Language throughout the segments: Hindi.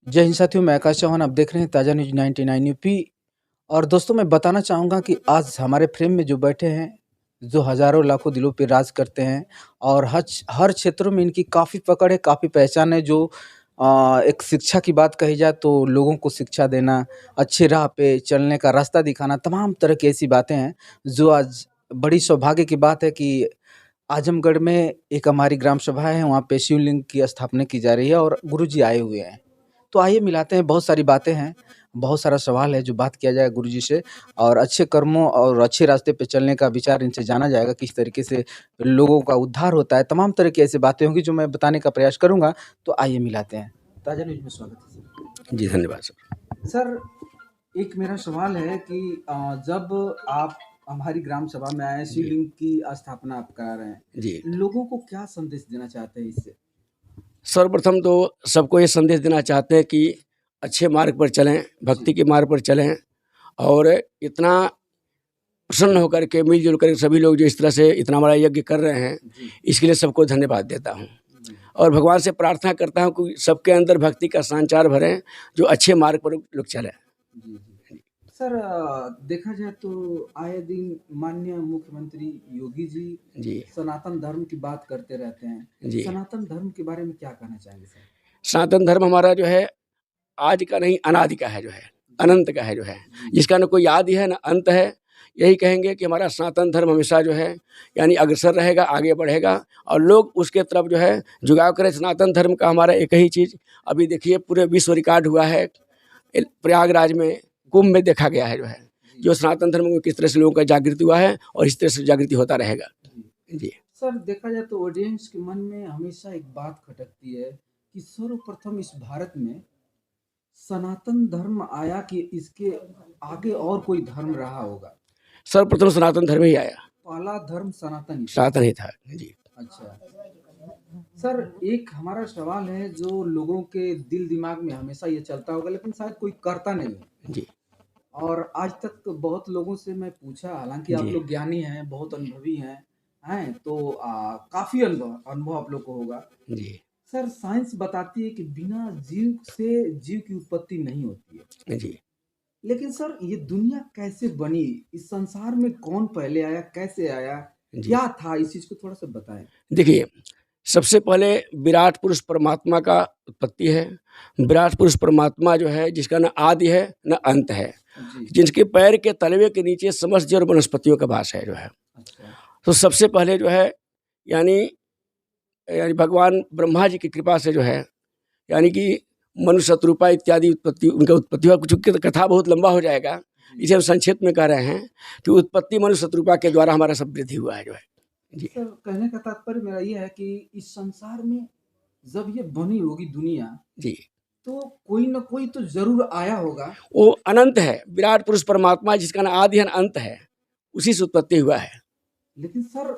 जय हिंद साथियों, मैं आकाश चौहान। आप देख रहे हैं ताज़ा न्यूज़ 99 यूपी। और दोस्तों, मैं बताना चाहूँगा कि आज हमारे फ्रेम में जो बैठे हैं, जो हज़ारों लाखों दिलों पे राज करते हैं और हर क्षेत्रों में इनकी काफ़ी पकड़ है, काफ़ी पहचान है। जो एक शिक्षा की बात कही जाए तो लोगों को शिक्षा देना, अच्छी राह पे चलने का रास्ता दिखाना, तमाम तरह की ऐसी बातें हैं जो आज बड़ी सौभाग्य की बात है कि आजमगढ़ में एक हमारी ग्राम सभा है, वहाँ पे शिवलिंग की स्थापना की जा रही है और गुरुजी आए हुए हैं। तो आइए मिलाते हैं, बहुत सारी बातें हैं, बहुत सारा सवाल है जो बात किया जाए गुरुजी से और अच्छे कर्मों और अच्छे रास्ते पे चलने का विचार इनसे जाना जाएगा, किस तरीके से लोगों का उद्धार होता है। तमाम तरह की ऐसी बातें होंगी जो मैं बताने का प्रयास करूँगा, तो आइए मिलाते हैं। ताज़ा न्यूज़ में स्वागत है सर। जी, धन्यवाद सर। सर, एक मेरा सवाल है कि जब आप हमारी ग्राम सभा में आए, जी, शिवलिंग की स्थापना आप करा रहे हैं, जी। लोगों को क्या संदेश देना चाहते हैं इससे? सर्वप्रथम तो सबको ये संदेश देना चाहते हैं कि अच्छे मार्ग पर चलें, जी, भक्ति के मार्ग पर चलें और इतना प्रसन्न होकर के मिल-जुल कर सभी लोग जो इस तरह से इतना बड़ा यज्ञ कर रहे हैं, जी, इसके लिए सबको धन्यवाद देता हूँ। जी, और भगवान से प्रार्थना करता हूँ कि सबके अंदर भक्ति का संचार भरें, जो अच्छे मार्ग पर लोग चलें। जी, जी। सर, देखा जाए तो आए दिन माननीय मुख्यमंत्री योगी जी जी, सनातन धर्म की बात करते रहते हैं। जी। सनातन धर्म के बारे में क्या कहना चाहेंगे सर? सनातन धर्म हमारा जो है, आज का नहीं अनादि का है जो है, जी, अनंत का है जो है, जी, जी, जिसका न कोई आदि है, ना अंत है। यही कहेंगे कि हमारा सनातन धर्म हमेशा जो है यानी अग्रसर रहेगा, आगे बढ़ेगा और लोग उसके तरफ जो है झुकाव करें। सनातन धर्म का हमारा एक ही चीज़ अभी देखिए पूरे विश्व रिकॉर्ड हुआ है, प्रयागराज में, कुंभ में देखा गया है जो है, जी, जो सनातन धर्म में किस तरह से लोगों का जागृति हुआ है और इस तरह से जागृति होता रहेगा। जी। जी। सर, देखा जाए तो ऑडियंस के मन में हमेशा एक बात खटकती है कि सर्वप्रथम इस भारत में सनातन धर्म आया कि इसके आगे और कोई धर्म रहा होगा? सर्वप्रथम सनातन धर्म ही आया, पहला धर्म सनातन ही था। सनातन ही था। जी, अच्छा। सर, एक हमारा सवाल है जो लोगों के दिल दिमाग में हमेशा ये चलता होगा, लेकिन शायद कोई करता नहीं है। जी, और आज तक तो बहुत लोगों से मैं पूछा, हालाँकि आप जी, लोग ज्ञानी हैं, बहुत अनुभवी हैं तो काफ़ी अनुभव अनुभव आप लोग को होगा। जी, सर, साइंस बताती है कि बिना जीव से जीव की उत्पत्ति नहीं होती है। जी, लेकिन सर, ये दुनिया कैसे बनी? इस संसार में कौन पहले आया? कैसे आया? जी। क्या था? इस चीज़ को थोड़ा-सा बताएँ। देखिए, सबसे पहले विराट पुरुष परमात्मा का उत्पत्ति है। विराट पुरुष परमात्मा जो है जिसका न आदि है न अंत है, जी, जिनके पैर के तलवे के नीचे समस्त जड़ वनस्पतियों का वास है जो है। अच्छा। तो सबसे पहले जो है यानी यानी भगवान ब्रह्मा जी की कृपा से जो है यानी कि मनु शतरूपा इत्यादि उत्पत्ति उनका उत्पत्ति हुआ। चूँकि कथा बहुत लंबा हो जाएगा, जी। इसे हम संक्षिप्त में कह रहे हैं कि उत्पत्ति मनु शतरूपा के द्वारा हमारा सब वृद्धि हुआ है जो है। जी, सर, कहने का तात्पर्य मेरा ये है कि इस संसार में जब ये बनी होगी दुनिया, जी। तो कोई न कोई तो ज़रूर आया होगा। वो अनंत है, विराट पुरुष परमात्मा जिसका न आदि है न अंत है, उसी से उत्पत्ति हुआ है। लेकिन सर,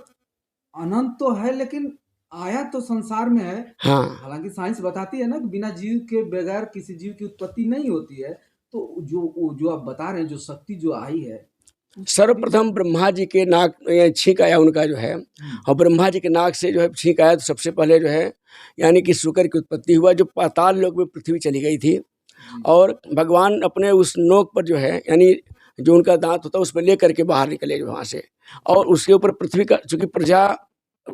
अनंत तो है, लेकिन आया तो संसार में है। हाँ, हालाँकि साइंस बताती है ना कि बिना जीव के बगैर किसी जीव की उत्पत्ति नहीं होती है। तो जो आप बता रहे हैं, जो शक्ति जो आई है, उसका भी सर्वप्रथम ब्रह्मा जी के नाक छींक आया उनका जो है हुँ, और ब्रह्मा जी के नाक से जो है छींक आया तो सबसे पहले जो है यानी कि शुक्र की उत्पत्ति हुआ, जो पाताल लोक में पृथ्वी चली गई थी जी, और भगवान अपने उस नोक पर जो है यानी जो उनका दाँत होता है उसमें लेकर के बाहर निकले जो वहाँ से और उसके ऊपर पृथ्वी का चूँकि प्रजा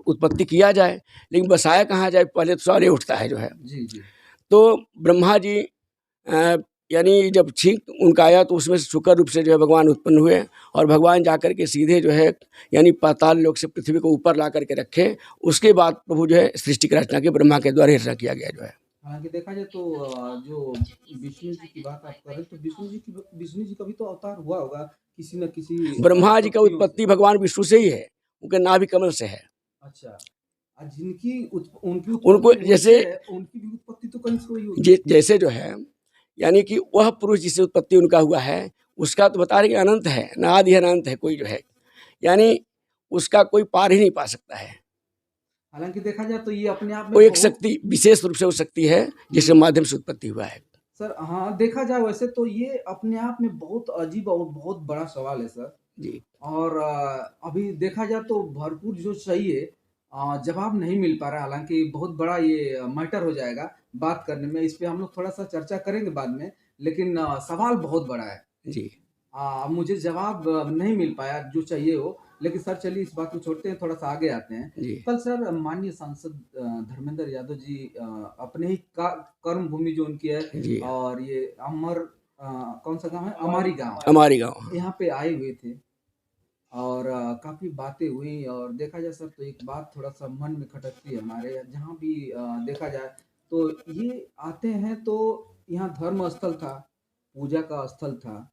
उत्पत्ति किया जाए, लेकिन बसाया कहाँ जाए, पहले तो सवाल ये उठता है जो है। जी, जी। तो ब्रह्मा जी अ, यानी जब छींक उनका आया तो उसमें से सूखा रूप से जो है भगवान उत्पन्न हुए और भगवान जाकर के सीधे जो है यानी पाताल लोक से पृथ्वी को ऊपर ला करके रखे। उसके बाद प्रभु जो है सृष्टि की रचना की ब्रह्मा के द्वारा ही रचना किया गया जो है। हालाँकि देखा जाए तो जो विष्णु जी की बात आप कर रहे हैं, तो विष्णु जी का भी तो अवतार हुआ होगा किसी न किसी ब्रह्मा जी का शक्तियों से। उत्पत्ति भगवान विष्णु से ही है, उनके नाभि कमल से है। अच्छा। जिनकी उनकी उनको उत्पत्ति वहीं जैसे से है, उनकी भी उत्पत्ति तो कहीं से हुई होगी। जैसे जो है यानी कि वह पुरुष जिससे उत्पत्ति उनका हुआ है, उसका तो बता रहे कि अनंत है, ना आदि है ना अंत है कोई जो है। यानी उसका कोई पार ही नहीं पा सकता है। हालाँकि देखा जाए तो ये अपने आप वो में एक बहुत। शक्ति विशेष रूप से वो शक्ति है जिसके माध्यम से उत्पत्ति हुआ है। सर, हाँ, देखा जाए वैसे तो ये अपने आप में बहुत अजीब और बहुत बड़ा सवाल है सर। जी, और अभी देखा जाए तो भरपूर जो चाहिए जवाब नहीं मिल पा रहा है, हालाँकि बहुत बड़ा ये मैटर हो जाएगा। बात करने में। इस पे हम लोग थोड़ा सा चर्चा करेंगे बाद में, लेकिन सवाल बहुत बड़ा है। जी मुझे जवाब नहीं मिल पाया जो चाहिए हो, लेकिन सर चलिए इस बात को छोड़ते हैं, थोड़ा सा आगे आते हैं। जी कल सर माननीय सांसद धर्मेंद्र यादव जी अपने ही कर्म भूमि जो उनकी है, जी और ये कौन सा गांव है, अमारी गांव, हमारी गाँव। यहाँ पे आए हुए थे और काफी बातें हुई। और देखा जाए सर तो एक बात थोड़ा सा मन में खटकती है हमारे, जहाँ भी देखा जाए तो ये आते हैं तो यहाँ धर्म स्थल था, पूजा का स्थल था।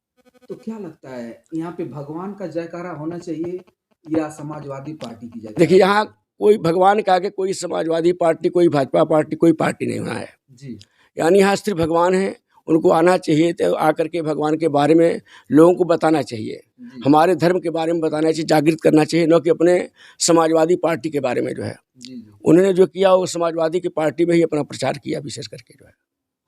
तो क्या लगता है यहाँ पे भगवान का जयकारा होना चाहिए या समाजवादी पार्टी की जयकारा? देखिए, यहाँ कोई भगवान के आगे कोई समाजवादी पार्टी, कोई भाजपा पार्टी, कोई पार्टी नहीं होना है। जी यानी यहाँ सिर्फ भगवान है, उनको आना चाहिए, तो आकर के भगवान के बारे में लोगों को बताना चाहिए, जी हमारे धर्म के बारे में बताना चाहिए, जागृत करना चाहिए, न कि अपने समाजवादी पार्टी के बारे में जो है। जी जी। उन्होंने जो किया वो समाजवादी की पार्टी में ही अपना प्रचार किया विशेष करके जो है।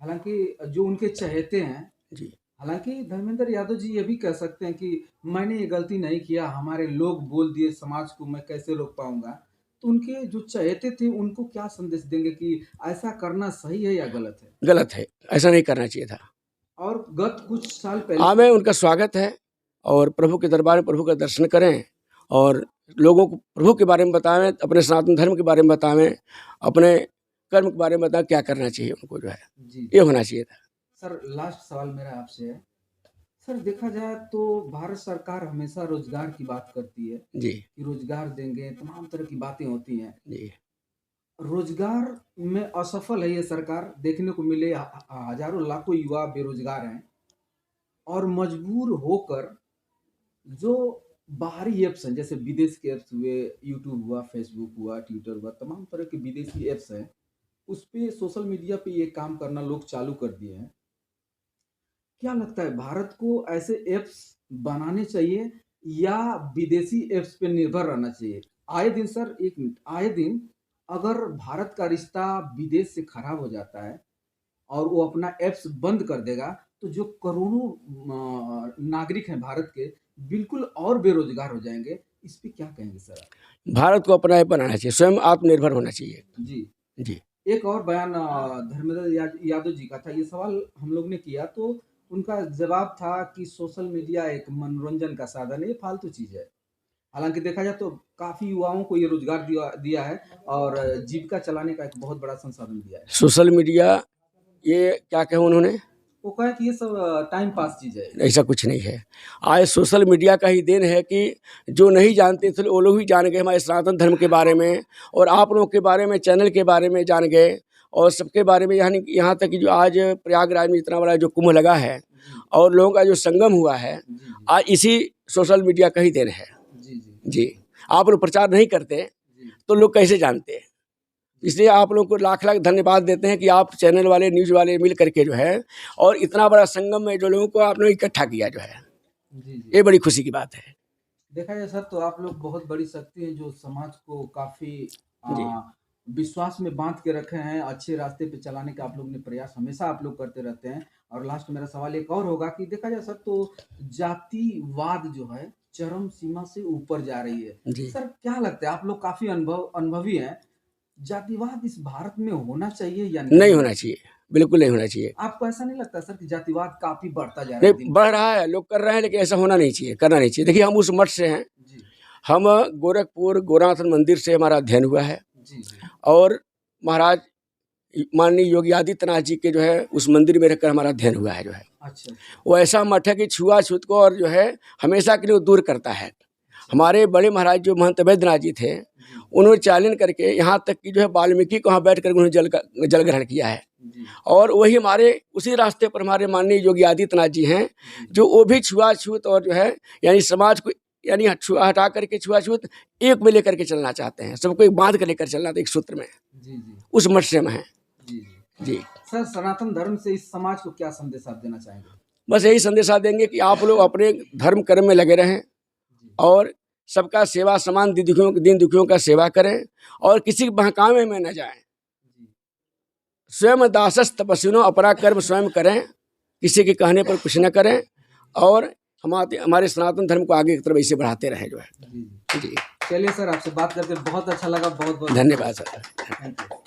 हालांकि जो उनके चहेते हैं, जी हालांकि धर्मेंद्र यादव जी ये भी कह सकते हैं कि मैंने ये गलती नहीं किया, हमारे लोग बोल दिए, समाज को मैं कैसे रोक पाऊंगा। तो उनके जो चहेते थे उनको क्या संदेश देंगे कि ऐसा करना सही है या गलत है? गलत है, ऐसा नहीं करना चाहिए था। और गत कुछ साल हाँ, पहले में उनका स्वागत है और प्रभु के दरबार में प्रभु का दर्शन करें और लोगों को प्रभु के बारे में बताएं, अपने सनातन धर्म के बारे में बताएं, अपने कर्म के बारे में बताएं, क्या करना चाहिए उनको जो है, जी ये होना चाहिए था। सर लास्ट सवाल मेरा आपसे है। सर देखा जाए तो भारत सरकार हमेशा रोजगार की बात करती है जी कि रोजगार देंगे, तमाम तरह की बातें होती हैं। जी रोजगार में असफल है ये सरकार, देखने को मिले हजारों लाखों युवा बेरोजगार हैं और मजबूर होकर जो बाहरी ऐप्स हैं, जैसे विदेश के ऐप्स हुए, यूट्यूब हुआ, फेसबुक हुआ, ट्विटर हुआ, तमाम तरह के विदेशी ऐप्स हैं, उस पे सोशल मीडिया पे ये काम करना लोग चालू कर दिए हैं। क्या लगता है भारत को ऐसे ऐप्स बनाने चाहिए या विदेशी ऐप्स पे निर्भर रहना चाहिए? आए दिन सर, एक मिनट, आए दिन अगर भारत का रिश्ता विदेश से खराब हो जाता है और वो अपना ऐप्स बंद कर देगा, तो जो करोड़ों नागरिक हैं भारत के, बिल्कुल और बेरोजगार हो जाएंगे। इस पे क्या कहेंगे सर आप? भारत को अपना ये बनाना चाहिए, स्वयं आत्मनिर्भर होना चाहिए। जी जी एक और बयान धर्मेंद्र यादव जी का था, ये सवाल हम लोग ने किया तो उनका जवाब था कि सोशल मीडिया एक मनोरंजन का साधन है, ये फालतू चीज है। हालांकि देखा जाए तो काफी युवाओं को ये रोजगार दिया है और जीविका चलाने का एक बहुत बड़ा संसाधन दिया है। सोशल मीडिया, ये क्या कहे उन्होंने, वो कहे कि ये सब टाइम पास चीज है। ऐसा कुछ नहीं है। आज सोशल मीडिया का ही देन है कि जो नहीं जानते थे वो लोग भी जान गए हमारे सनातन धर्म के बारे में, और आप लोगों के बारे में, चैनल के बारे में जान गए, और सबके बारे में। यानी यहाँ तक कि जो आज प्रयागराज में इतना बड़ा जो कुंभ लगा है और लोगों का जो संगम हुआ है, जी आज इसी सोशल मीडिया का ही देन है। जी जी जी, आप लोग प्रचार नहीं करते जी तो लोग कैसे जानते हैं? इसलिए आप लोगों को लाख लाख धन्यवाद देते हैं कि आप चैनल वाले, न्यूज़ वाले मिल करके जो है, और इतना बड़ा संगम में जो लोगों को आपने इकट्ठा किया जो है, जी। ये बड़ी खुशी की बात है। देखा जाए सर तो आप लोग बहुत बड़ी शक्ति हैं जो समाज को काफी जी विश्वास में बांध के रखे हैं। अच्छे रास्ते पे चलाने का आप लोग ने प्रयास हमेशा आप लोग करते रहते हैं। और लास्ट मेरा सवाल एक और होगा कि देखा जाए सर तो जातिवाद जो है चरम सीमा से ऊपर जा रही है। जी सर क्या लगता है, आप लोग काफी अनुभवी हैं, जातिवाद इस भारत में होना चाहिए या नहीं होना चाहिए, बिल्कुल नहीं होना चाहिए। आपको ऐसा नहीं लगता सर कि जातिवाद काफी बढ़ता जा रहा है नहीं, बढ़ रहा है, लोग कर रहे हैं, लेकिन ऐसा होना नहीं चाहिए, करना नहीं चाहिए। देखिए, हम उस मठ से हैं, जी हम गोरखपुर गोरखनाथ मंदिर से हमारा अध्ययन हुआ है, जी जी और महाराज माननीय योगी आदित्यनाथ जी के जो है उस मंदिर में रहकर हमारा अध्ययन हुआ है जो है। अच्छा वो ऐसा मठ है कि छुआछूत को और जो है हमेशा के लिए वो दूर करता है। हमारे बड़े महाराज जो महंत वैद्यनाथ जी थे, उन्होंने चालन करके यहाँ तक कि जो है वाल्मीकि को वहाँ बैठ कर उन्होंने जल ग्रहण किया है। जी और वही हमारे उसी रास्ते पर हमारे माननीय योगी आदित्यनाथ जी हैं, जो वो भी छुआछूत और जो है यानी समाज को यानी हटा करके छुआछूत एक में लेकर के चलना चाहते हैं, सबको एक बांध कर लेकर चलना, एक सूत्र में, जी जी उस मठ से में है। जी जी जी, सर सनातन धर्म से इस समाज को क्या संदेश आप देना चाहेंगे? बस यही संदेशा देंगे कि आप लोग अपने धर्म कर्म में लगे रहें और सबका सेवा, समान दीन दुखियों का सेवा करें और किसी के बहकावे में न जाएं। स्वयं दासस तपस्विनो, अपना कर्म स्वयं करें, किसी के कहने पर कुछ न करें, और हमारे सनातन धर्म को आगे की तरफ इसे बढ़ाते रहें जो है। जी जी, चलिए सर, आपसे बात करके बहुत अच्छा लगा, बहुत बहुत धन्यवाद सर। Thank you.